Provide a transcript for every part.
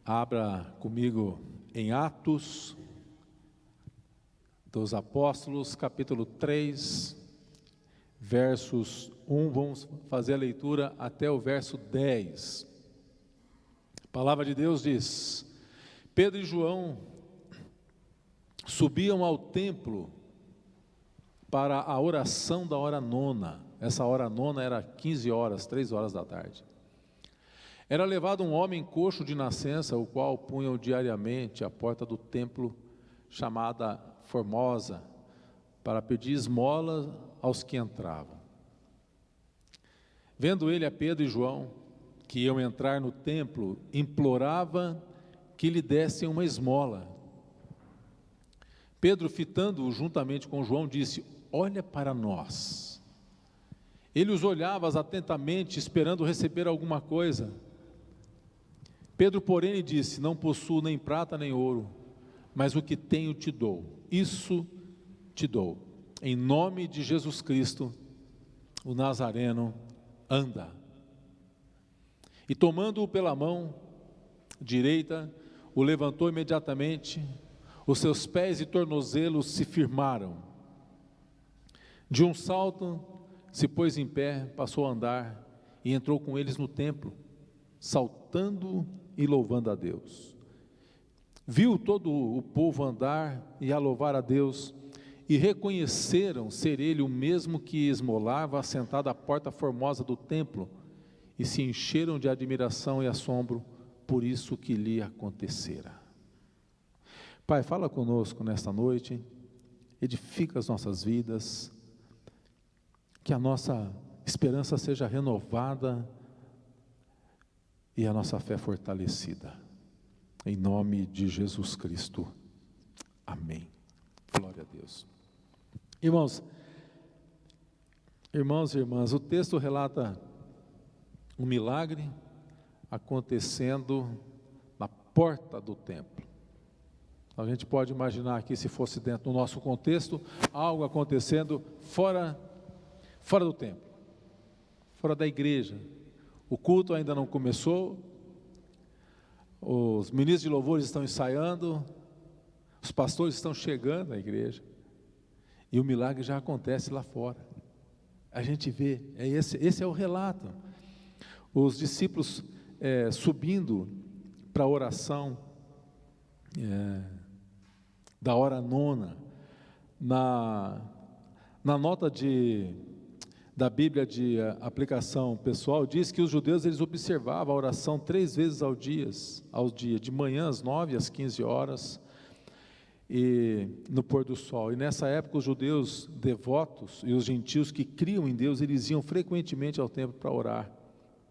Abra comigo em Atos dos Apóstolos, capítulo 3, versos 1, vamos fazer a leitura até o verso 10. A palavra de Deus diz: Pedro e João subiam ao templo para a oração da hora nona. Essa hora nona era 15 horas, 3 horas da tarde. Era levado um homem coxo de nascença, o qual punham diariamente à porta do templo, chamada Formosa, para pedir esmola aos que entravam. Vendo ele a Pedro e João, que iam entrar no templo, implorava que lhe dessem uma esmola. Pedro, fitando-o juntamente com João, disse: olha para nós. Ele os olhava atentamente, esperando receber alguma coisa. Pedro, porém, lhe disse: não possuo nem prata nem ouro, mas o que tenho te dou, isso te dou. Em nome de Jesus Cristo, o Nazareno, anda. E tomando-o pela mão direita, o levantou imediatamente, os seus pés e tornozelos se firmaram. De um salto, se pôs em pé, passou a andar e entrou com eles no templo, saltando e louvando a Deus. Viu todo o povo andar e a louvar a Deus, e reconheceram ser ele o mesmo que esmolava assentado à porta formosa do templo, e se encheram de admiração e assombro por isso que lhe acontecera. Pai, fala conosco nesta noite, edifica as nossas vidas, que a nossa esperança seja renovada e a nossa fé fortalecida, em nome de Jesus Cristo, amém. Glória a Deus. Irmãos e irmãs, o texto relata um milagre acontecendo na porta do templo. A gente pode imaginar aqui, se fosse dentro do nosso contexto, algo acontecendo fora do templo, fora da igreja. O culto ainda não começou, os ministros de louvores estão ensaiando, os pastores estão chegando à igreja, e o milagre já acontece lá fora. A gente vê, esse é o relato. Os discípulos subindo para a oração da hora nona. Na nota da Bíblia de aplicação pessoal, diz que os judeus eles observavam a oração 3 vezes ao dia, de manhã às 9 às 15 horas, e no pôr do sol. E nessa época os judeus devotos e os gentios que criam em Deus, eles iam frequentemente ao templo para orar.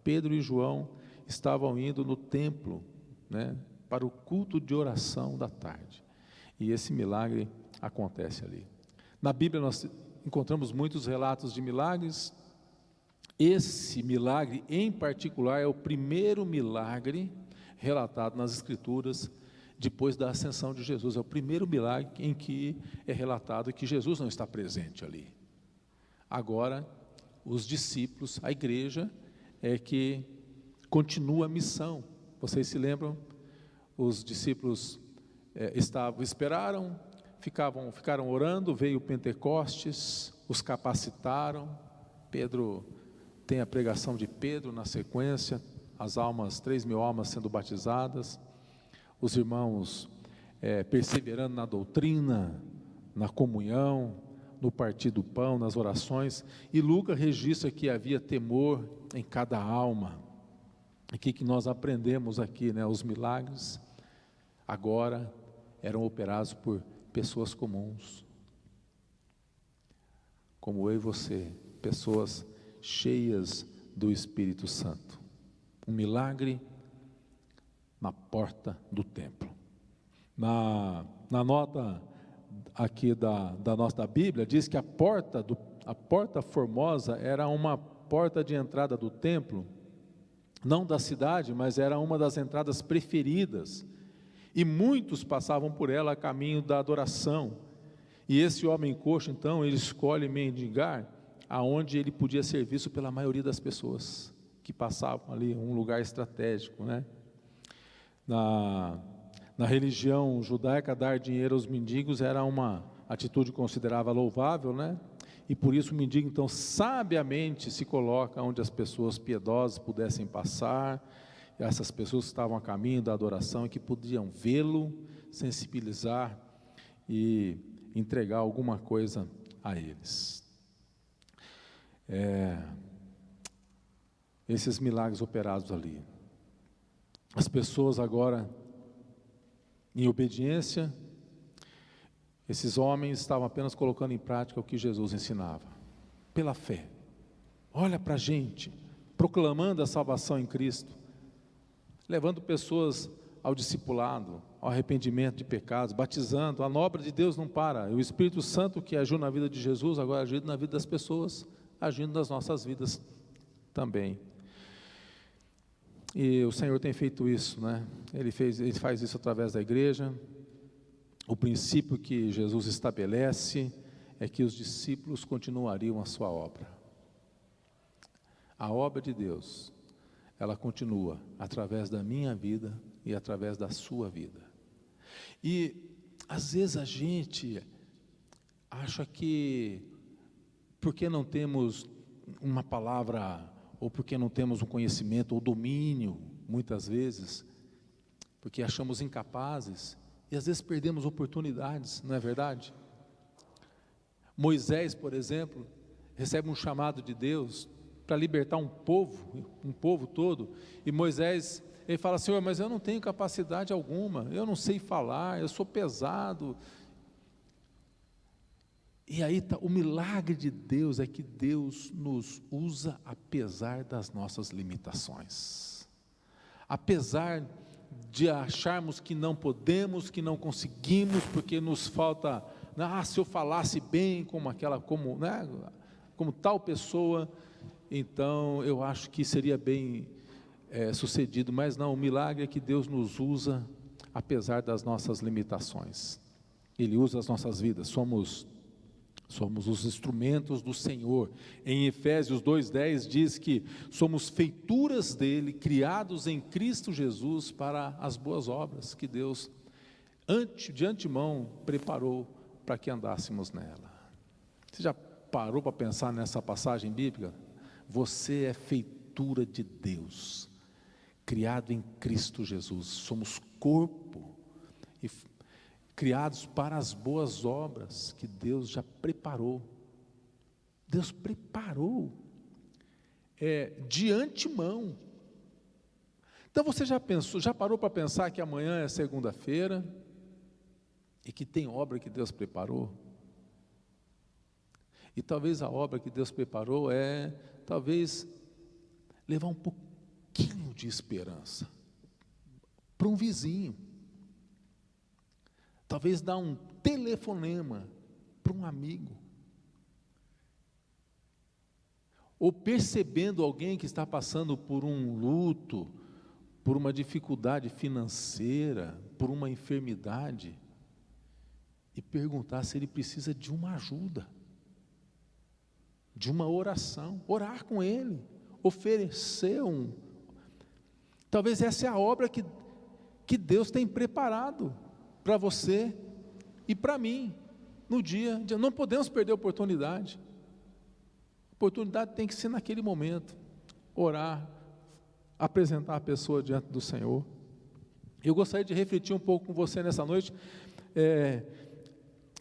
Pedro e João estavam indo no templo, para o culto de oração da tarde, e esse milagre acontece ali. Na Bíblia nós encontramos muitos relatos de milagres. Esse milagre em particular é o primeiro milagre relatado nas Escrituras depois da ascensão de Jesus. É o primeiro milagre em que é relatado que Jesus não está presente ali. Agora, os discípulos, a igreja, é que continua a missão. Vocês se lembram? Os discípulos esperaram, ficaram orando, veio o Pentecostes, os capacitaram. Pedro tem a pregação de Pedro na sequência, as 3.000 almas sendo batizadas, os irmãos perseverando na doutrina, na comunhão, no partir do pão, nas orações, e Lucas registra que havia temor em cada alma. O que nós aprendemos aqui, os milagres agora eram operados por pessoas comuns, como eu e você, pessoas cheias do Espírito Santo. Um milagre na porta do templo. Na nota aqui da nossa Bíblia, diz que a porta formosa era uma porta de entrada do templo, não da cidade, mas era uma das entradas preferidas, e muitos passavam por ela a caminho da adoração. E esse homem coxo, então, ele escolhe mendigar aonde ele podia ser visto pela maioria das pessoas que passavam ali, um lugar estratégico, Na religião judaica, dar dinheiro aos mendigos era uma atitude considerada louvável, né? E por isso o mendigo, então, sabiamente se coloca onde as pessoas piedosas pudessem passar, essas pessoas que estavam a caminho da adoração e que podiam vê-lo, sensibilizar e entregar alguma coisa a eles. Esses milagres operados ali. As pessoas agora, em obediência, esses homens estavam apenas colocando em prática o que Jesus ensinava, pela fé. Olha para a gente, proclamando a salvação em Cristo, levando pessoas ao discipulado, ao arrependimento de pecados, batizando. A obra de Deus não para. O Espírito Santo que agiu na vida de Jesus, agora agindo na vida das pessoas, agindo nas nossas vidas também. E o Senhor tem feito isso, né? Ele faz isso através da igreja. O princípio que Jesus estabelece é que os discípulos continuariam a sua obra. A obra de Deus, ela continua através da minha vida e através da sua vida. E às vezes a gente acha que porque não temos uma palavra, ou porque não temos um conhecimento ou domínio, muitas vezes, porque achamos incapazes, e às vezes perdemos oportunidades, não é verdade? Moisés, por exemplo, recebe um chamado de Deus para libertar um povo todo, e Moisés, ele fala: Senhor, mas eu não tenho capacidade alguma, eu não sei falar, eu sou pesado. E aí o milagre de Deus é que Deus nos usa apesar das nossas limitações, apesar de acharmos que não podemos, que não conseguimos, porque nos falta, se eu falasse bem como tal pessoa, então eu acho que seria bem sucedido, mas não, o milagre é que Deus nos usa apesar das nossas limitações. Ele usa as nossas vidas, somos os instrumentos do Senhor. Em Efésios 2:10 diz que somos feituras dele, criados em Cristo Jesus para as boas obras que Deus de antemão preparou para que andássemos nela. Você já parou para pensar nessa passagem bíblica? Você é feitura de Deus, criado em Cristo Jesus. Somos corpo e criados para as boas obras que Deus já preparou. Deus preparou de antemão. Então você já parou para pensar que amanhã é segunda-feira e que tem obra que Deus preparou? E talvez a obra que Deus preparou talvez levar um pouquinho de esperança para um vizinho. Talvez dar um telefonema para um amigo, ou percebendo alguém que está passando por um luto, por uma dificuldade financeira, por uma enfermidade, e perguntar se ele precisa de uma ajuda, de uma oração, orar com ele, oferecer talvez essa é a obra que Deus tem preparado para você e para mim, no dia, não podemos perder a oportunidade. A oportunidade tem que ser naquele momento, orar, apresentar a pessoa diante do Senhor. Eu gostaria de refletir um pouco com você nessa noite,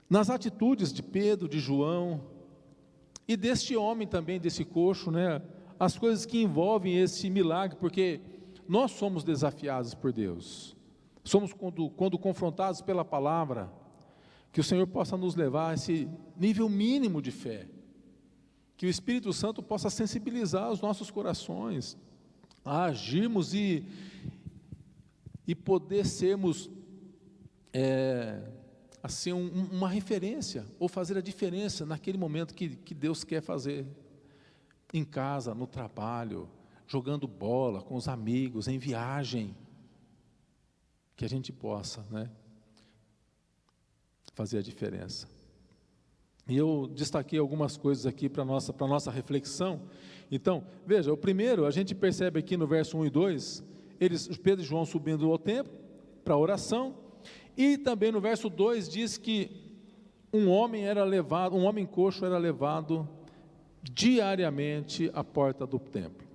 nas atitudes de Pedro, de João, e deste homem também, desse coxo, né? As coisas que envolvem esse milagre, porque nós somos desafiados por Deus. Somos, quando confrontados pela palavra, que o Senhor possa nos levar a esse nível mínimo de fé, que o Espírito Santo possa sensibilizar os nossos corações, a agirmos e poder sermos, assim, uma referência, ou fazer a diferença naquele momento que Deus quer fazer, em casa, no trabalho, jogando bola com os amigos, em viagem, que a gente possa, fazer a diferença. E eu destaquei algumas coisas aqui para nossa reflexão. Então, veja, o primeiro, a gente percebe aqui no verso 1 e 2, Pedro e João subindo ao templo para a oração, e também no verso 2 diz que um homem coxo era levado diariamente à porta do templo.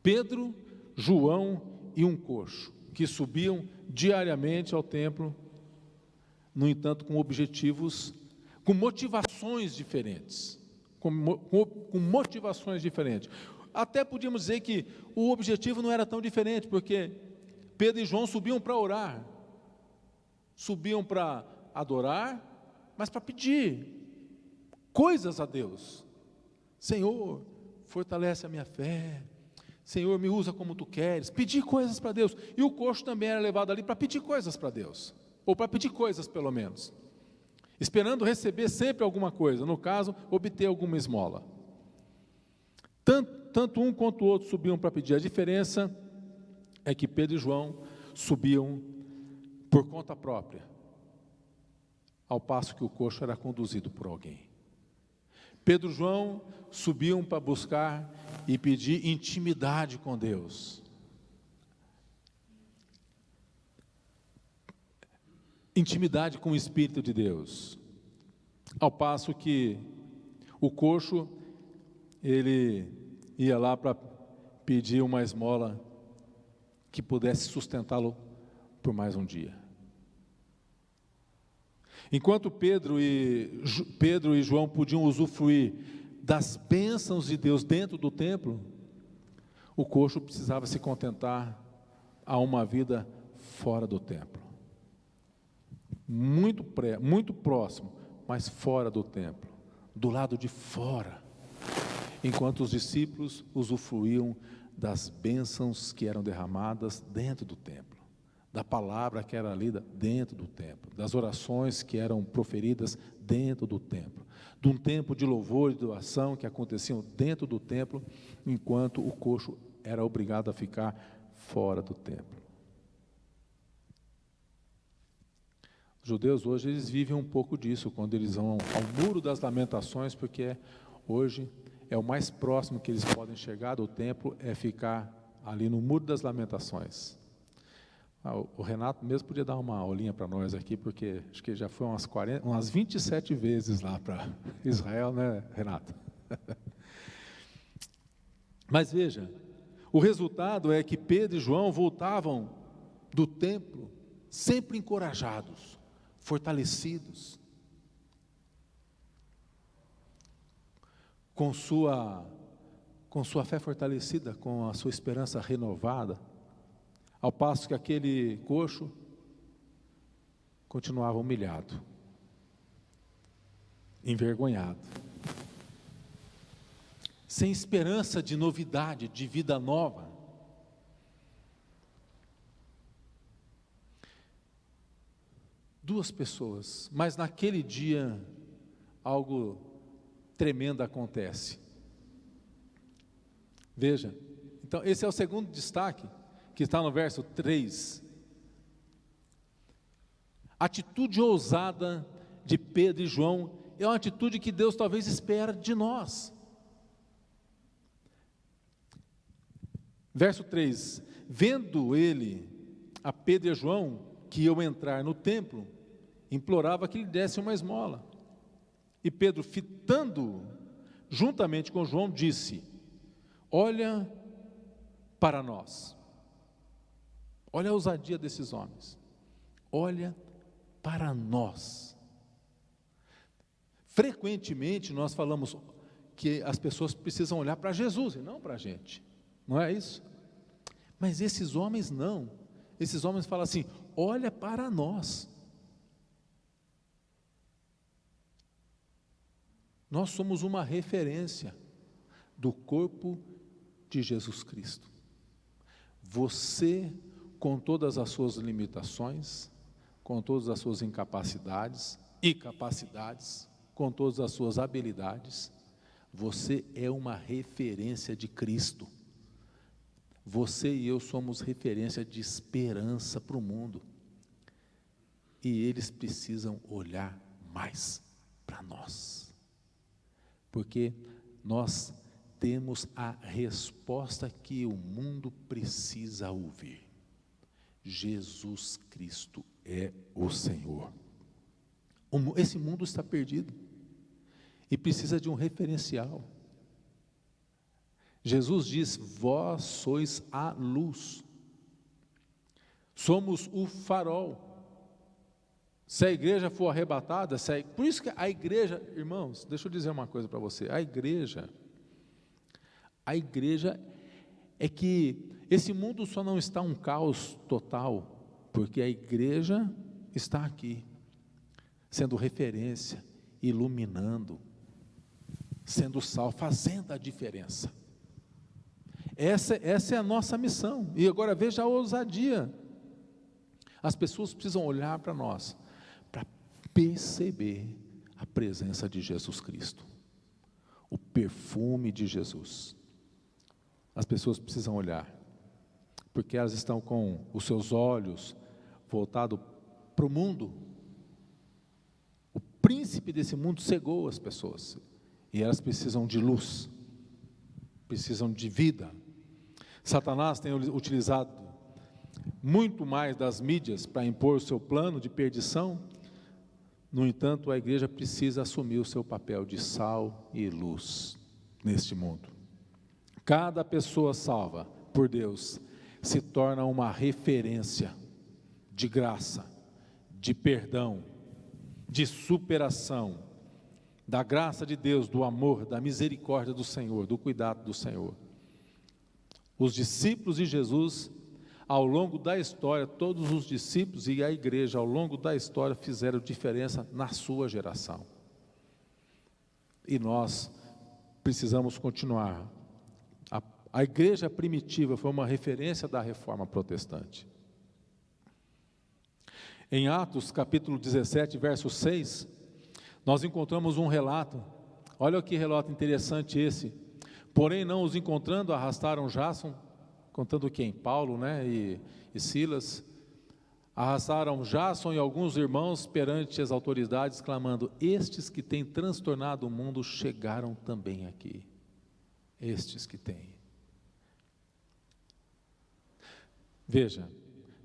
Pedro, João e um coxo, que subiam diariamente ao templo, no entanto com objetivos, com motivações diferentes, com motivações diferentes. Até podíamos dizer que o objetivo não era tão diferente, porque Pedro e João subiam para orar, subiam para adorar, mas para pedir coisas a Deus. Senhor, fortalece a minha fé. Senhor, me usa como tu queres. Pedir coisas para Deus. E o coxo também era levado ali para pedir coisas para Deus, ou para pedir coisas pelo menos, esperando receber sempre alguma coisa, no caso, obter alguma esmola. Tanto um quanto o outro subiam para pedir. A diferença é que Pedro e João subiam por conta própria, ao passo que o coxo era conduzido por alguém. Pedro e João subiam para buscar e pedir intimidade com Deus. Intimidade com o Espírito de Deus. Ao passo que o coxo, ele ia lá para pedir uma esmola que pudesse sustentá-lo por mais um dia. Enquanto Pedro e João podiam usufruir das bênçãos de Deus dentro do templo, o coxo precisava se contentar a uma vida fora do templo. Muito próximo, mas fora do templo, do lado de fora. Enquanto os discípulos usufruíam das bênçãos que eram derramadas dentro do templo, da palavra que era lida dentro do templo, das orações que eram proferidas dentro do templo, de um tempo de louvor e de doação que aconteciam dentro do templo, enquanto o coxo era obrigado a ficar fora do templo. Os judeus hoje, eles vivem um pouco disso, quando eles vão ao Muro das Lamentações, porque hoje é o mais próximo que eles podem chegar do templo, é ficar ali no Muro das Lamentações. O Renato mesmo podia dar uma aulinha para nós aqui, porque acho que já foi umas 27 vezes lá para Israel, né, Renato? Mas veja, o resultado é que Pedro e João voltavam do templo sempre encorajados, fortalecidos, com sua fé fortalecida, com a sua esperança renovada, ao passo que aquele coxo continuava humilhado, envergonhado, sem esperança de novidade, de vida nova. Duas pessoas, mas naquele dia algo tremendo acontece. Veja, então esse é o segundo destaque, que está no verso 3. A atitude ousada de Pedro e João é uma atitude que Deus talvez espera de nós. Verso 3: vendo ele a Pedro e a João que iam entrar no templo, implorava que lhe desse uma esmola. E Pedro, fitando juntamente com João, disse: olha para nós. Olha a ousadia desses homens. Olha para nós. Frequentemente nós falamos que as pessoas precisam olhar para Jesus e não para a gente. Não é isso? Mas esses homens não. Esses homens falam assim: olha para nós. Nós somos uma referência do corpo de Jesus Cristo. Você, com todas as suas limitações, com todas as suas incapacidades e capacidades, com todas as suas habilidades, você é uma referência de Cristo. Você e eu somos referência de esperança para o mundo. E eles precisam olhar mais para nós. Porque nós temos a resposta que o mundo precisa ouvir: Jesus Cristo é o Senhor. Esse mundo está perdido e precisa de um referencial. Jesus diz: vós sois a luz, somos o farol. Se a igreja for arrebatada, por isso que a igreja, irmãos, deixa eu dizer uma coisa para você, a igreja é que esse mundo só não está um caos total, porque a igreja está aqui, sendo referência, iluminando, sendo sal, fazendo a diferença. Essa é a nossa missão. E agora veja a ousadia. As pessoas precisam olhar para nós, para perceber a presença de Jesus Cristo, o perfume de Jesus. As pessoas precisam olhar, porque elas estão com os seus olhos voltados para o mundo. O príncipe desse mundo cegou as pessoas, e elas precisam de luz, precisam de vida. Satanás tem utilizado muito mais das mídias para impor o seu plano de perdição. No entanto, a igreja precisa assumir o seu papel de sal e luz neste mundo. Cada pessoa salva por Deus se torna uma referência de graça, de perdão, de superação, da graça de Deus, do amor, da misericórdia do Senhor, do cuidado do Senhor. Os discípulos de Jesus, ao longo da história, todos os discípulos e a igreja ao longo da história fizeram diferença na sua geração. E nós precisamos continuar. A igreja primitiva foi uma referência da reforma protestante. Em Atos capítulo 17, verso 6, nós encontramos um relato. Olha que relato interessante esse. Porém, não os encontrando, arrastaram Jason, contando quem? Paulo, e Silas. Arrastaram Jason e alguns irmãos perante as autoridades, clamando: estes que têm transtornado o mundo chegaram também aqui. Estes que têm. Veja,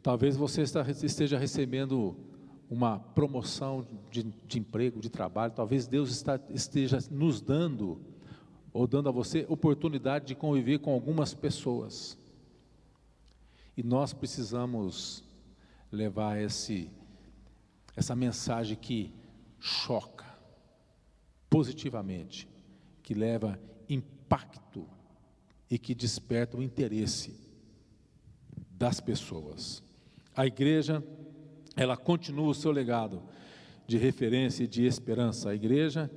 talvez você esteja recebendo uma promoção de emprego, de trabalho. Talvez Deus esteja nos dando, ou dando a você, oportunidade de conviver com algumas pessoas. E nós precisamos levar essa mensagem que choca positivamente, que leva impacto e que desperta o interesse das pessoas. A igreja, ela continua o seu legado de referência e de esperança. A igreja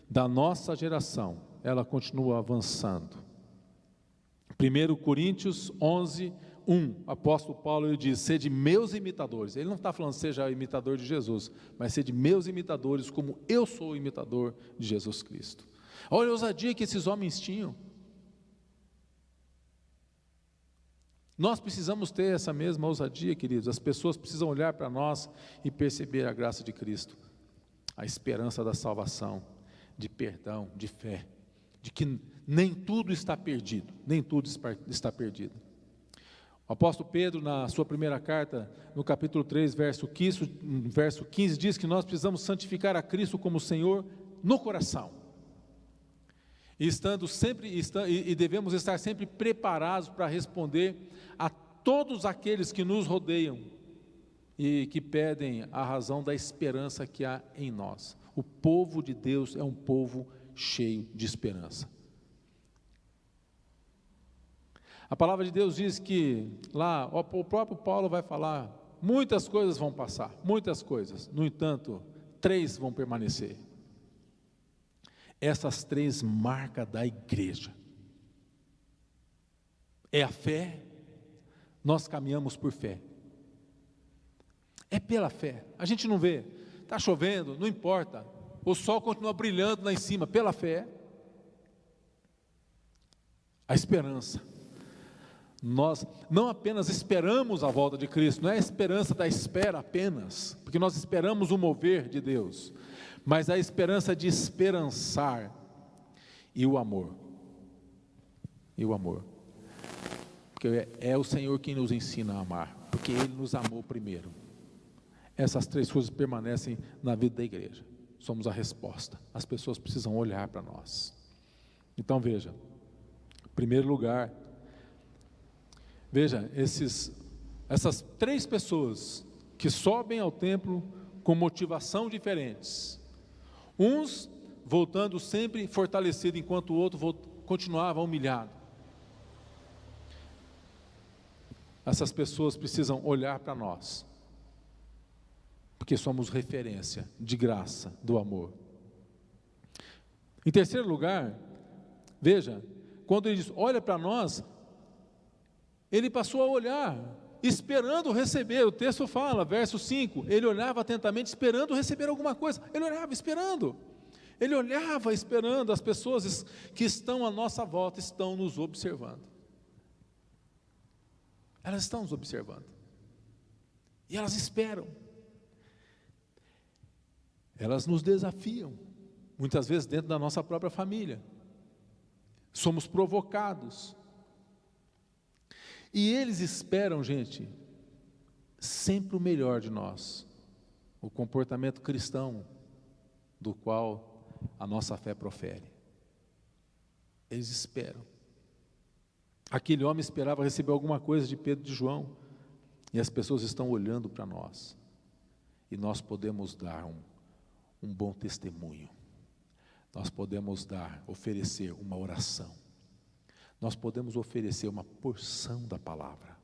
da nossa geração, ela continua avançando. 1 Coríntios 11, 1, o apóstolo Paulo, ele diz: sede meus imitadores. Ele não está falando seja imitador de Jesus, mas sede meus imitadores, como eu sou imitador de Jesus Cristo. Olha a ousadia que esses homens tinham. Nós precisamos ter essa mesma ousadia, queridos. As pessoas precisam olhar para nós e perceber a graça de Cristo, a esperança da salvação, de perdão, de fé, de que nem tudo está perdido, nem tudo está perdido. O apóstolo Pedro, na sua primeira carta, no capítulo 3, verso 15, diz que nós precisamos santificar a Cristo como Senhor no coração. E devemos estar sempre preparados para responder a todos aqueles que nos rodeiam e que pedem a razão da esperança que há em nós. O povo de Deus é um povo cheio de esperança. A palavra de Deus diz que lá, o próprio Paulo vai falar, muitas coisas vão passar, muitas coisas, no entanto, 3 vão permanecer. Essas 3 marcas da igreja é a fé. Nós caminhamos por fé, é pela fé. A gente não vê, está chovendo, não importa, o sol continua brilhando lá em cima, pela fé. A esperança, nós não apenas esperamos a volta de Cristo, não é a esperança da espera apenas, porque nós esperamos o mover de Deus, mas a esperança de esperançar e o amor. e o amor. Porque é o Senhor quem nos ensina a amar, porque Ele nos amou primeiro. Essas três coisas permanecem na vida da igreja. Somos a resposta. As pessoas precisam olhar para nós. Então veja, em primeiro lugar, veja, essas três pessoas que sobem ao templo com motivação diferentes. Uns voltando sempre fortalecido, enquanto o outro continuava humilhado. Essas pessoas precisam olhar para nós, porque somos referência de graça, do amor. Em terceiro lugar, veja, quando ele diz, olha para nós, ele passou a olhar, esperando receber. O texto fala, verso 5, ele olhava atentamente, esperando receber alguma coisa. Ele olhava, esperando. Ele olhava, esperando. As pessoas que estão à nossa volta estão nos observando. Elas estão nos observando. E elas esperam. Elas nos desafiam, muitas vezes dentro da nossa própria família. Somos provocados. E eles esperam, gente, sempre o melhor de nós. O comportamento cristão do qual a nossa fé profere. Eles esperam. Aquele homem esperava receber alguma coisa de Pedro e de João. E as pessoas estão olhando para nós. E nós podemos dar um bom testemunho. Nós podemos oferecer uma oração. Nós podemos oferecer uma porção da palavra.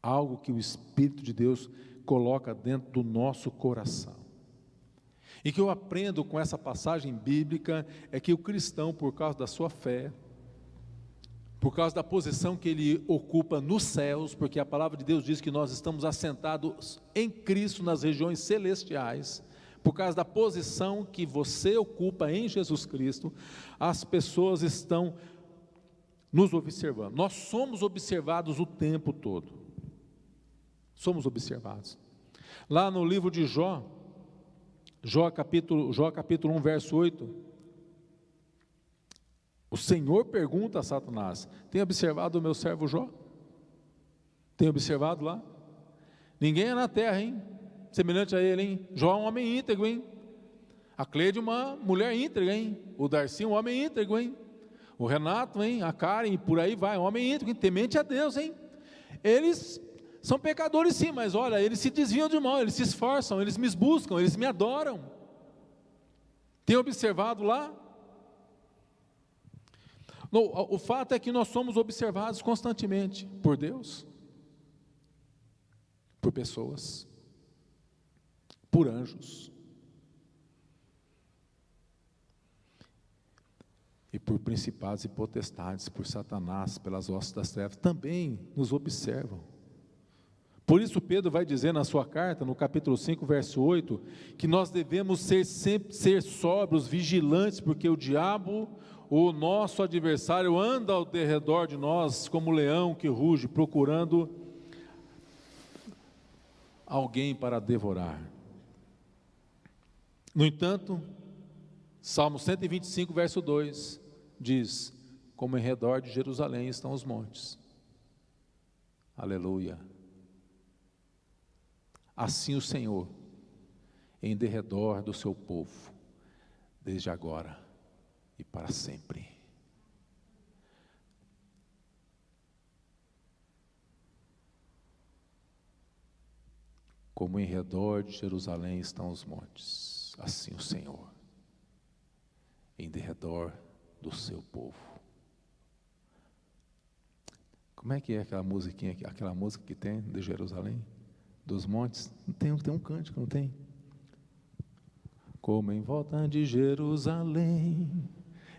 Algo que o Espírito de Deus coloca dentro do nosso coração. E que eu aprendo com essa passagem bíblica é que o cristão, por causa da sua fé, por causa da posição que ele ocupa nos céus, porque a palavra de Deus diz que nós estamos assentados em Cristo nas regiões celestiais, por causa da posição que você ocupa em Jesus Cristo, as pessoas estão nos observando. Nós somos observados o tempo todo. Somos observados. Lá no livro de Jó capítulo 1, verso 8, o Senhor pergunta a Satanás: tem observado o meu servo Jó? Tem observado lá? Ninguém é na terra, hein? Semelhante a ele, hein? Jó é um homem íntegro, hein? A Cleide uma mulher íntegra, hein? O Darcy um homem íntegro, hein? O Renato, hein? A Karen, por aí vai, um homem íntegro, temente a Deus, hein? Eles são pecadores sim, mas olha, eles se desviam de mal, eles se esforçam, eles me buscam, eles me adoram. Tem observado lá? Não, o fato é que nós somos observados constantemente por Deus, por pessoas, por anjos e por principados e potestades, por Satanás, pelas hostes das trevas, também nos observam. Por isso Pedro vai dizer na sua carta, no capítulo 5, verso 8, que nós devemos sempre ser sóbrios, vigilantes, porque o diabo, o nosso adversário, anda ao derredor de nós como leão que ruge, procurando alguém para devorar. No entanto, Salmo 125, verso 2, diz: como em redor de Jerusalém estão os montes. Aleluia. Assim o Senhor, em derredor do seu povo, desde agora e para sempre. Como em redor de Jerusalém estão os montes, assim o Senhor, em derredor do seu povo. Como é que é aquela musiquinha, aquela música que tem de Jerusalém? Dos montes? Tem um cântico, não tem? Como em volta de Jerusalém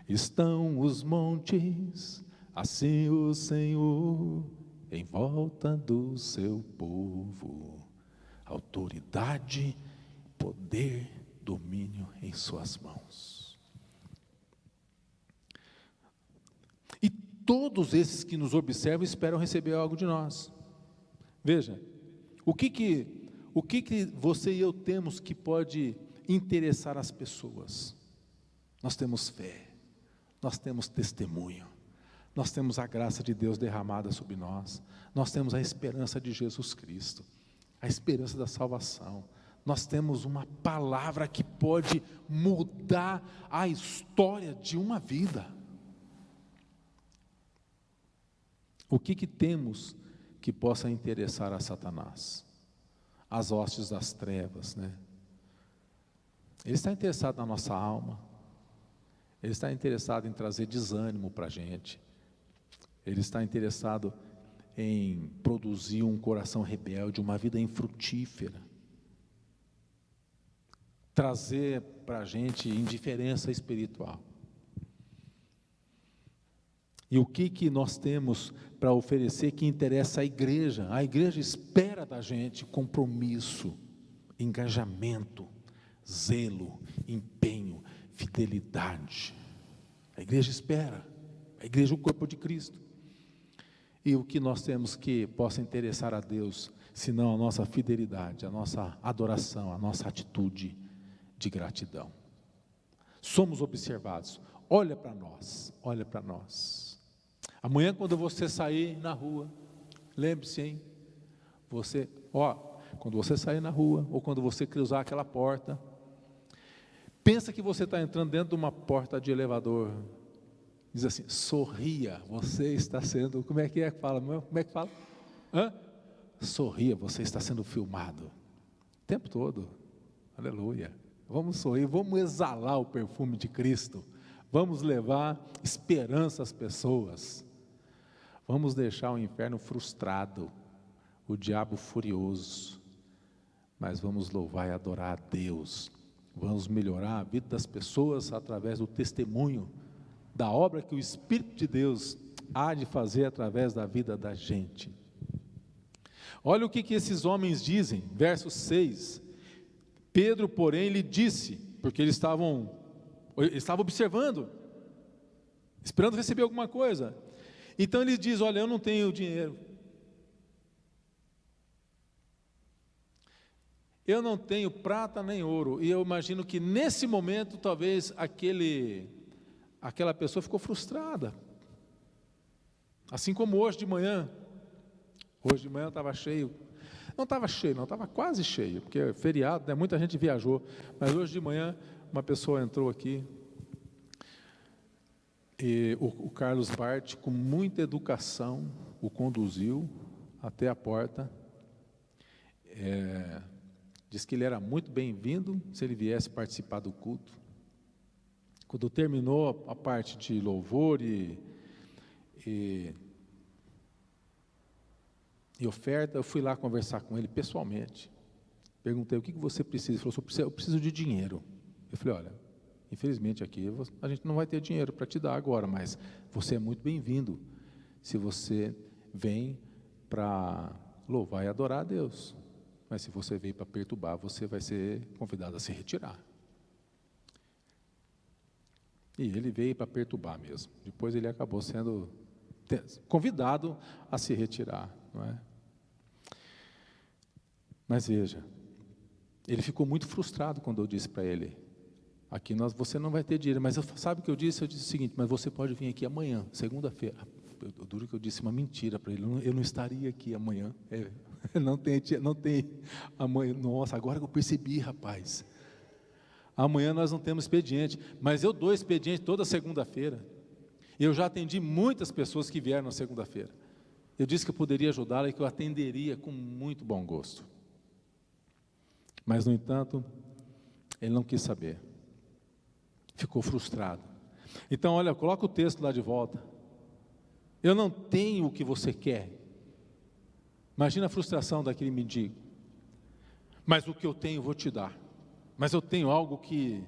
estão os montes, assim o Senhor em volta do seu povo. Autoridade, poder, domínio em suas mãos. E todos esses que nos observam esperam receber algo de nós. Veja, o que você e eu temos que pode interessar as pessoas? Nós temos fé, nós temos testemunho, Nós temos a graça de Deus derramada sobre nós. Nós temos a esperança de Jesus Cristo, a esperança da salvação. Nós temos uma palavra que pode mudar a história de uma vida. O que temos que possa interessar a Satanás? As hostes das trevas, né? Ele está interessado na nossa alma. Ele está interessado em trazer desânimo para a gente. Ele está interessado em produzir um coração rebelde, uma vida infrutífera. Trazer para a gente indiferença espiritual. E o que nós temos para oferecer que interessa à igreja? A igreja espera da gente compromisso, engajamento, zelo, empenho, fidelidade. A igreja espera, a igreja é o corpo de Cristo. E o que nós temos que possa interessar a Deus, senão a nossa fidelidade, a nossa adoração, a nossa atitude de gratidão. Somos observados, olha para nós, olha para nós. Amanhã quando você sair na rua, lembre-se, hein? Quando você sair na rua, ou quando você cruzar aquela porta, pensa que você está entrando dentro de uma porta de elevador. Diz assim, sorria, você está sendo, como é que fala? Como é que fala? Sorria, você está sendo filmado. O tempo todo. Aleluia. Vamos sorrir, vamos exalar o perfume de Cristo. Vamos levar esperança às pessoas. Vamos deixar o inferno frustrado, o diabo furioso. Mas vamos louvar e adorar a Deus. Vamos melhorar a vida das pessoas através do testemunho da obra que o Espírito de Deus há de fazer através da vida da gente. Olha o que esses homens dizem, verso 6. Pedro, porém, lhe disse, porque eles estavam observando, esperando receber alguma coisa. Então ele diz, olha, eu não tenho dinheiro. Eu não tenho prata nem ouro. E eu imagino que nesse momento, talvez aquela pessoa ficou frustrada. Assim como hoje de manhã. Hoje de manhã estava cheio. Não estava cheio, não, estava quase cheio, porque é feriado, né? Muita gente viajou. Mas hoje de manhã, uma pessoa entrou aqui, e o Carlos Bart, com muita educação, o conduziu até a porta. Diz que ele era muito bem-vindo se ele viesse participar do culto. Quando terminou a parte de louvor e oferta, eu fui lá conversar com ele pessoalmente. Perguntei, o que você precisa? Ele falou, eu preciso de dinheiro. Eu falei, olha, infelizmente aqui a gente não vai ter dinheiro para te dar agora, mas você é muito bem-vindo se você vem para louvar e adorar a Deus. Mas se você veio para perturbar, você vai ser convidado a se retirar. E ele veio para perturbar mesmo. Depois ele acabou sendo convidado a se retirar, não é? Mas veja, ele ficou muito frustrado quando eu disse para ele, aqui você não vai ter dinheiro, mas sabe o que eu disse? Eu disse o seguinte, mas você pode vir aqui amanhã, segunda-feira. Duro que eu disse uma mentira para ele, eu não estaria aqui amanhã. Não tem amanhã. Nossa, agora que eu percebi, rapaz. Amanhã nós não temos expediente, mas eu dou expediente toda segunda-feira. Eu já atendi muitas pessoas que vieram na segunda-feira. Eu disse que eu poderia ajudá-la e que eu atenderia com muito bom gosto. Mas, no entanto, ele não quis saber. Ficou frustrado. Então, olha, coloca o texto lá de volta. Eu não tenho o que você quer. Imagina a frustração daquele mendigo. Mas o que eu tenho eu vou te dar. Mas eu tenho algo que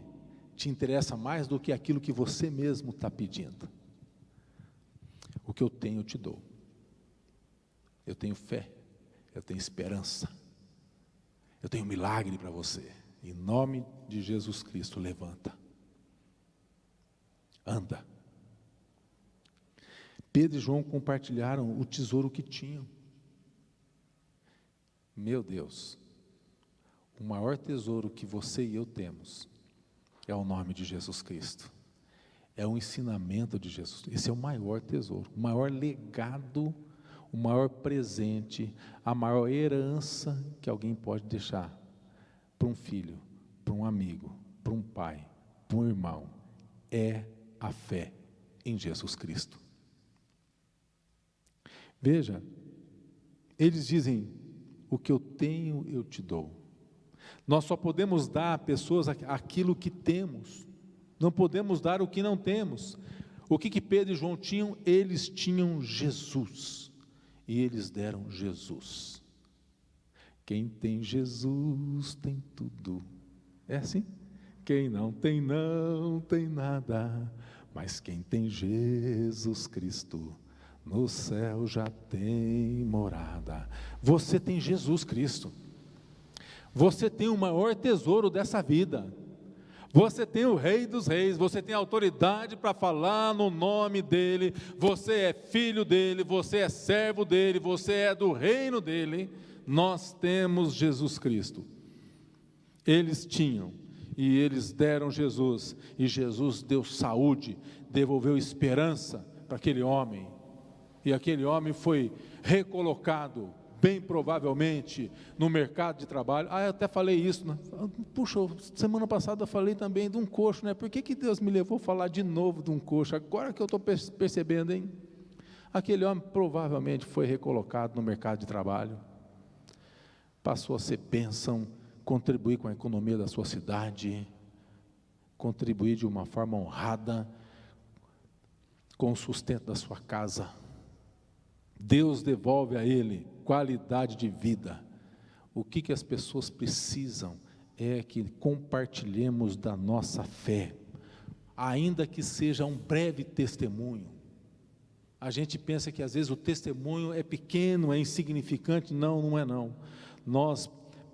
te interessa mais do que aquilo que você mesmo está pedindo. O que eu tenho eu te dou. Eu tenho fé. Eu tenho esperança. Eu tenho um milagre para você. Em nome de Jesus Cristo, levanta. Anda. Pedro e João compartilharam o tesouro que tinham. Meu Deus, o maior tesouro que você e eu temos é o nome de Jesus Cristo. É o ensinamento de Jesus. Esse é o maior tesouro, o maior legado, o maior presente, a maior herança que alguém pode deixar para um filho, para um amigo, para um pai, para um irmão. É a fé em Jesus Cristo. Veja, eles dizem: o que eu tenho eu te dou. Nós só podemos dar a pessoas aquilo que temos, não podemos dar o que não temos. O que Pedro e João tinham? Eles tinham Jesus, e eles deram Jesus. Quem tem Jesus tem tudo. É assim? Quem não tem nada, mas quem tem Jesus Cristo, no céu já tem morada. Você tem Jesus Cristo. Você tem o maior tesouro dessa vida. Você tem o Rei dos Reis, você tem autoridade para falar no nome dEle, você é filho dEle, você é servo dEle, você é do reino dEle. Nós temos Jesus Cristo. Eles tinham, e eles deram Jesus, e Jesus deu saúde, devolveu esperança para aquele homem, e aquele homem foi recolocado, bem provavelmente, no mercado de trabalho. Eu até falei isso, né? Puxa, semana passada eu falei também de um coxo, né? Por que Deus me levou a falar de novo de um coxo? Agora que eu estou percebendo, hein? Aquele homem provavelmente foi recolocado no mercado de trabalho, passou a ser bênção, contribuir com a economia da sua cidade, contribuir de uma forma honrada com o sustento da sua casa. Deus devolve a ele qualidade de vida. O que as pessoas precisam é que compartilhemos da nossa fé, ainda que seja um breve testemunho. A gente pensa que às vezes o testemunho é pequeno, é insignificante. Não é não. Nós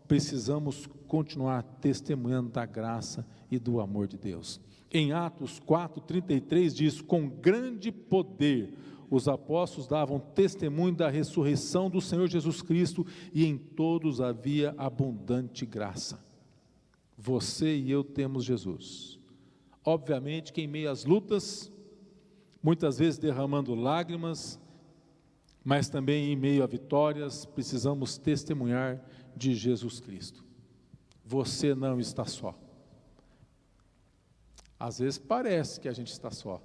precisamos continuar testemunhando da graça e do amor de Deus. Em Atos 4:33 diz: com grande poder os apóstolos davam testemunho da ressurreição do Senhor Jesus Cristo, e em todos havia abundante graça. Você e eu temos Jesus. Obviamente que em meio às lutas, muitas vezes derramando lágrimas, mas também em meio a vitórias, precisamos testemunhar de Jesus Cristo. Você não está só. Às vezes parece que a gente está só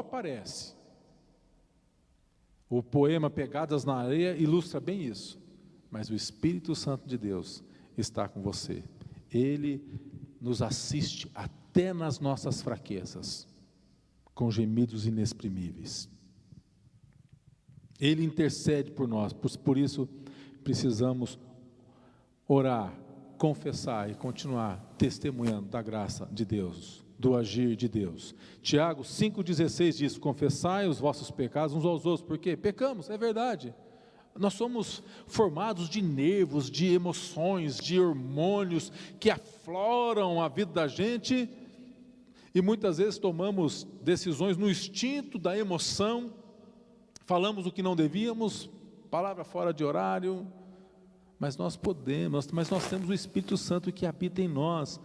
parece. O poema Pegadas na Areia ilustra bem isso, mas o Espírito Santo de Deus está com você. Ele nos assiste até nas nossas fraquezas, com gemidos inexprimíveis. Ele intercede por nós, por isso precisamos orar, confessar e continuar testemunhando da graça de Deus, do agir de Deus. Tiago 5,16 diz: confessai os vossos pecados uns aos outros, porque pecamos, é verdade. Nós somos formados de nervos, de emoções, de hormônios que afloram a vida da gente, e muitas vezes tomamos decisões no instinto da emoção, falamos o que não devíamos, palavra fora de horário, mas nós temos o Espírito Santo que habita em nós,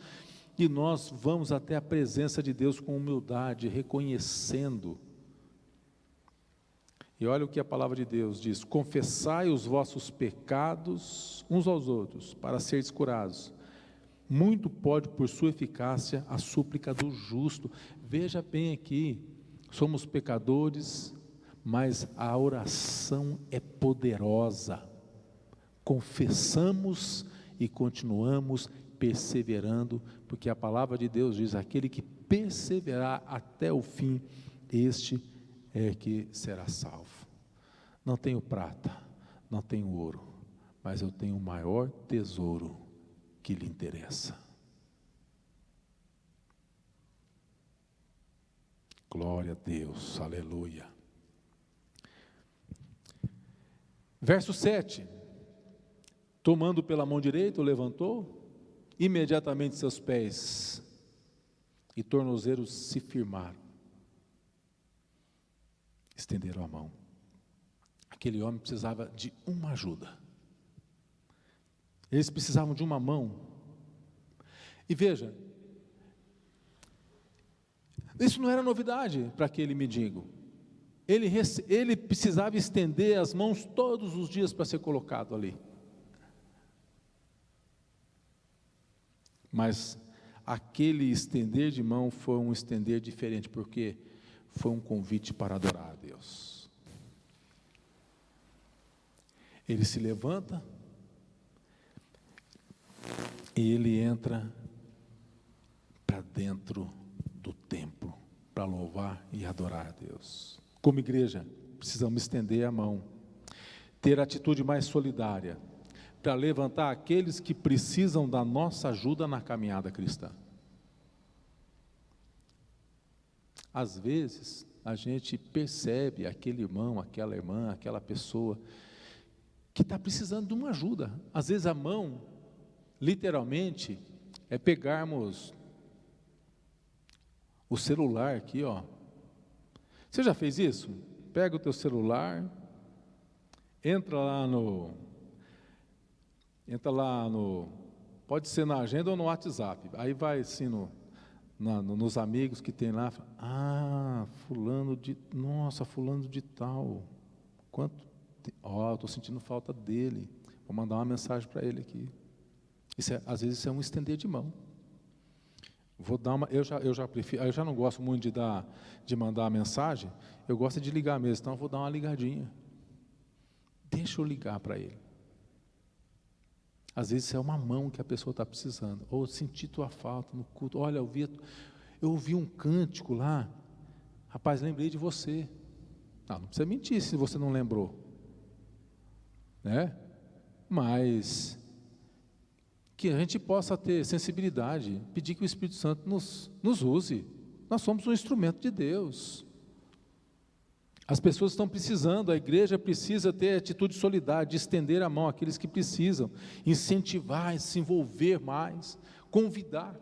e nós vamos até a presença de Deus com humildade, reconhecendo. E olha o que a palavra de Deus diz: confessai os vossos pecados uns aos outros, para seres curados. Muito pode, por sua eficácia, a súplica do justo. Veja bem aqui, somos pecadores, mas a oração é poderosa. Confessamos e continuamos perseverando, porque a palavra de Deus diz: aquele que perseverar até o fim, este é que será salvo. Não tenho prata, não tenho ouro, mas eu tenho o maior tesouro que lhe interessa. Glória a Deus, aleluia. Verso 7, tomando pela mão direita, o levantou, imediatamente seus pés e tornozelos se firmaram, estenderam a mão. Aquele homem precisava de uma ajuda, eles precisavam de uma mão. E veja, Isso não era novidade para aquele mendigo. Ele precisava estender as mãos todos os dias para ser colocado ali. Mas aquele estender de mão foi um estender diferente, porque foi um convite para adorar a Deus. Ele se levanta e ele entra para dentro do templo, para louvar e adorar a Deus. Como igreja, precisamos estender a mão, ter atitude mais solidária, para levantar aqueles que precisam da nossa ajuda na caminhada cristã. Às vezes, a gente percebe aquele irmão, aquela irmã, aquela pessoa que está precisando de uma ajuda. Às vezes a mão, literalmente, é pegarmos o celular aqui, ó. Você já fez isso? Pega o teu celular, entra lá no, pode ser na agenda ou no WhatsApp, aí vai assim nos amigos que tem lá, fulano de tal, estou sentindo falta dele, vou mandar uma mensagem para ele aqui. Às vezes isso é um estender de mão. Eu já prefiro, eu já não gosto muito de mandar a mensagem, eu gosto de ligar mesmo, então eu vou dar uma ligadinha. Deixa eu ligar para ele. Às vezes é uma mão que a pessoa está precisando, ou senti tua falta no culto, olha, eu ouvi um cântico lá, rapaz, lembrei de você. Não precisa mentir se você não lembrou, né? Mas que a gente possa ter sensibilidade, pedir que o Espírito Santo nos use. Nós somos um instrumento de Deus. As pessoas estão precisando, a igreja precisa ter atitude solidária, de estender a mão àqueles que precisam, incentivar, se envolver mais, convidar.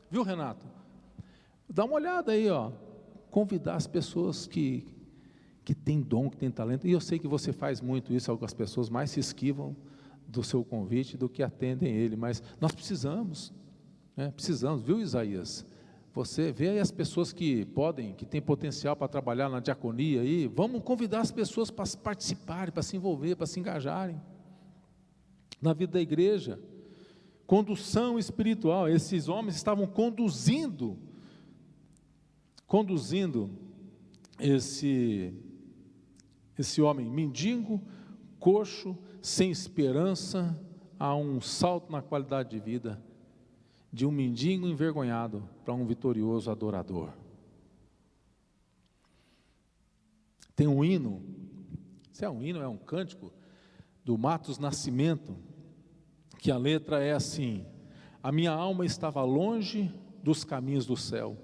Viu, Renato? Dá uma olhada aí, ó. Convidar as pessoas que têm dom, que têm talento, e eu sei que você faz muito isso, as pessoas mais se esquivam do seu convite do que atendem ele, mas nós precisamos, precisamos, viu, Isaías? Você vê aí as pessoas que têm potencial para trabalhar na diaconia aí, vamos convidar as pessoas para participarem, para se envolver, para se engajarem na vida da igreja. Condução espiritual, esses homens estavam conduzindo esse homem mendigo, coxo, sem esperança, a um salto na qualidade de vida, de um mendigo envergonhado para um vitorioso adorador. Tem um hino, se é um hino, é um cântico, do Matos Nascimento, que a letra é assim: a minha alma estava longe dos caminhos do céu,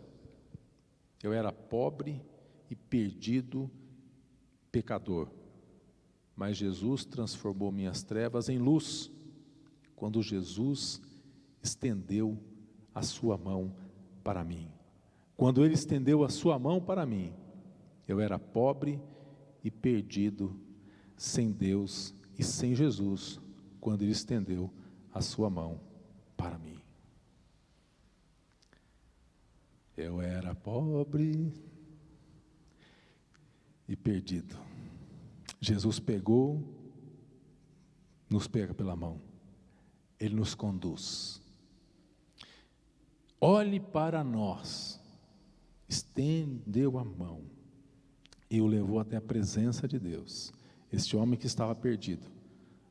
eu era pobre e perdido, pecador, mas Jesus transformou minhas trevas em luz, quando Jesus estendeu a sua mão para mim. Quando Ele estendeu a sua mão para mim, eu era pobre e perdido, sem Deus e sem Jesus, quando Ele estendeu a sua mão para mim. Eu era pobre e perdido. Jesus nos pega pela mão, Ele nos conduz. Olhe para nós, estendeu a mão e o levou até a presença de Deus. Este homem que estava perdido,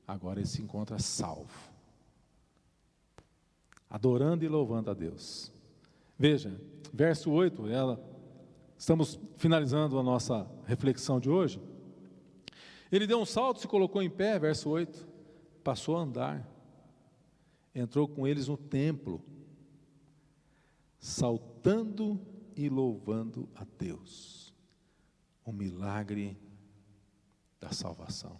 agora ele se encontra salvo, adorando e louvando a Deus. Veja, verso 8, estamos finalizando a nossa reflexão de hoje. Ele deu um salto, se colocou em pé, verso 8, passou a andar, entrou com eles no templo, saltando e louvando a Deus. O milagre da salvação.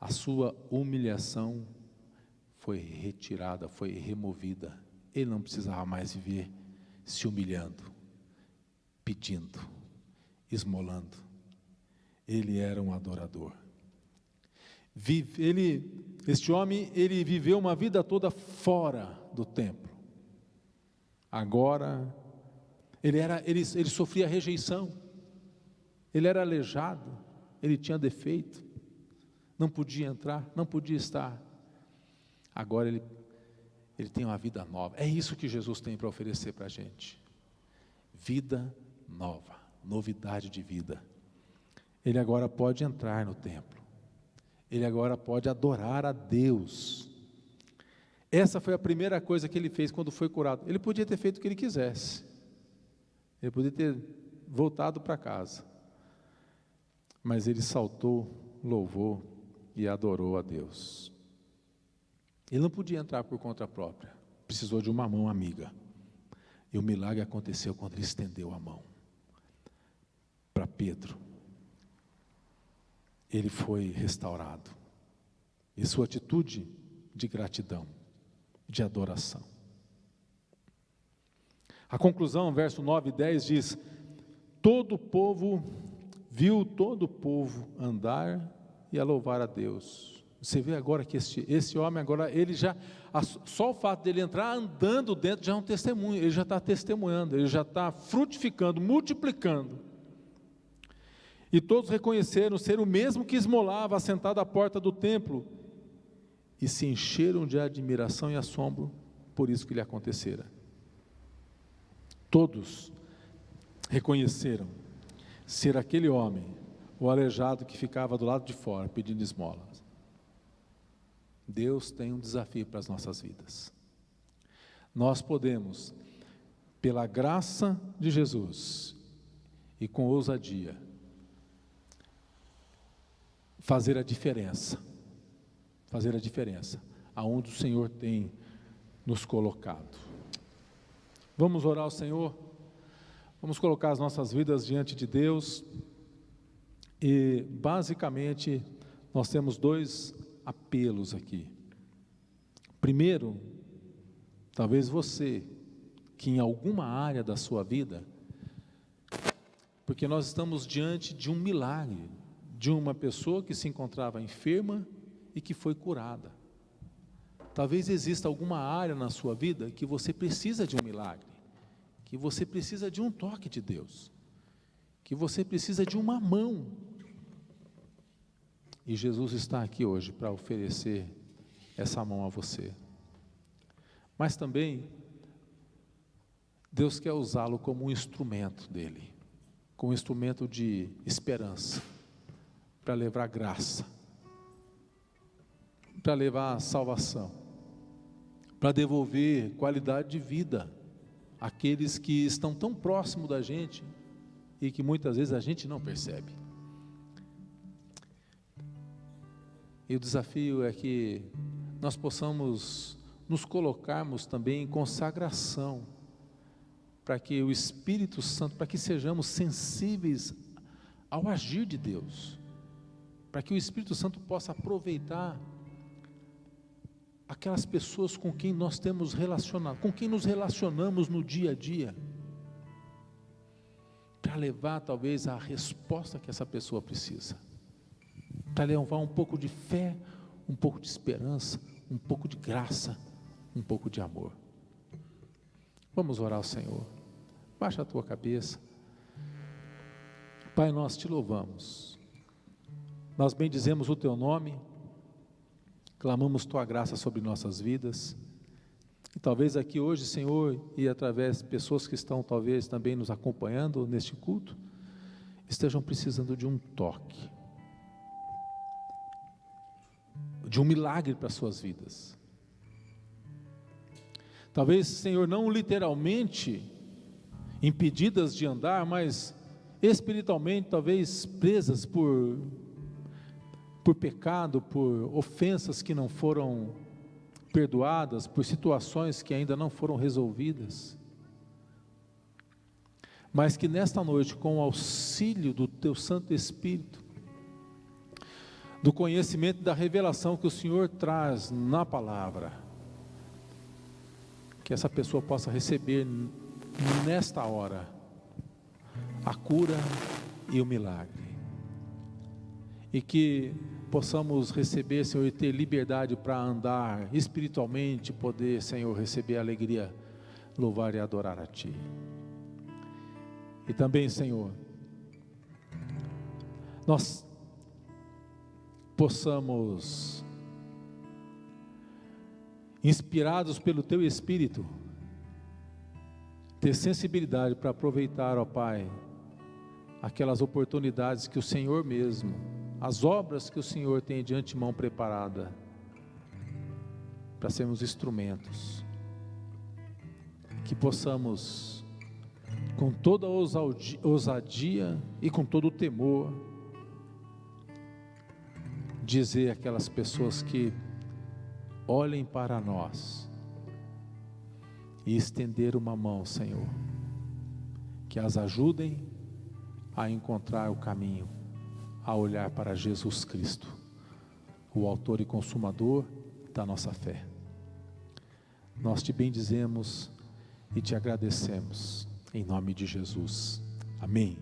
A sua humilhação foi retirada, foi removida. Ele não precisava mais viver se humilhando, pedindo, esmolando. Ele era um adorador. Este homem, ele viveu uma vida toda fora do templo. Agora, ele sofria rejeição, ele era aleijado, ele tinha defeito, não podia entrar, não podia estar. Agora ele tem uma vida nova. É isso que Jesus tem para oferecer para a gente. Vida nova, novidade de vida. Ele agora pode entrar no templo. Ele agora pode adorar a Deus. Essa foi a primeira coisa que ele fez quando foi curado. Ele podia ter feito o que ele quisesse. Ele podia ter voltado para casa. Mas ele saltou, louvou e adorou a Deus. Ele não podia entrar por conta própria. Precisou de uma mão amiga. E o milagre aconteceu quando ele estendeu a mão para Pedro. Ele foi restaurado. E sua atitude de gratidão, de adoração. A conclusão, verso 9 e 10 diz: todo o povo viu todo o povo andar e a louvar a Deus. Você vê agora que esse homem agora, ele já, só o fato dele entrar andando dentro já é um testemunho, ele já está testemunhando, ele já está frutificando, multiplicando. E todos reconheceram ser o mesmo que esmolava assentado à porta do templo, e se encheram de admiração e assombro por isso que lhe acontecera. Todos reconheceram ser aquele homem, o aleijado que ficava do lado de fora pedindo esmolas. Deus tem um desafio para as nossas vidas. Nós podemos, pela graça de Jesus e com ousadia, fazer a diferença aonde o Senhor tem nos colocado. Vamos orar ao Senhor, vamos colocar as nossas vidas diante de Deus, e basicamente nós temos dois apelos aqui. Primeiro, talvez você, que em alguma área da sua vida, porque nós estamos diante de um milagre, de uma pessoa que se encontrava enferma e que foi curada. Talvez exista alguma área na sua vida que você precisa de um milagre, que você precisa de um toque de Deus, que você precisa de uma mão. E Jesus está aqui hoje para oferecer essa mão a você. Mas também, Deus quer usá-lo como um instrumento dele, como um instrumento de esperança, para levar graça, para levar salvação, para devolver qualidade de vida àqueles que estão tão próximos da gente e que muitas vezes a gente não percebe. E o desafio é que nós possamos nos colocarmos também em consagração, para que o Espírito Santo, para que sejamos sensíveis ao agir de Deus, para que o Espírito Santo possa aproveitar aquelas pessoas com quem nós temos relacionado, com quem nos relacionamos no dia a dia, para levar talvez a resposta que essa pessoa precisa, para levar um pouco de fé, um pouco de esperança, um pouco de graça, um pouco de amor. Vamos orar ao Senhor. Baixa a tua cabeça. Pai, nós te louvamos, nós bendizemos o teu nome, clamamos tua graça sobre nossas vidas, e talvez aqui hoje, Senhor, e através de pessoas que estão talvez também nos acompanhando neste culto, estejam precisando de um toque, de um milagre para as suas vidas. Talvez, Senhor, não literalmente impedidas de andar, mas espiritualmente talvez presas por pecado, por ofensas que não foram perdoadas, por situações que ainda não foram resolvidas, mas que nesta noite, com o auxílio do teu Santo Espírito, do conhecimento da revelação que o Senhor traz na palavra, que essa pessoa possa receber nesta hora a cura e o milagre, e que possamos receber, Senhor, e ter liberdade para andar espiritualmente, poder, Senhor, receber a alegria louvar e adorar a Ti. E também, Senhor, nós possamos, inspirados pelo Teu Espírito, ter sensibilidade para aproveitar, ó Pai, aquelas oportunidades que o Senhor mesmo, as obras que o Senhor tem de antemão preparada, para sermos instrumentos, que possamos, com toda a ousadia e com todo o temor, dizer àquelas pessoas que olhem para nós e estender uma mão, Senhor, que as ajudem a encontrar o caminho, a olhar para Jesus Cristo, o autor e consumador da nossa fé. Nós te bendizemos e te agradecemos, em nome de Jesus. Amém.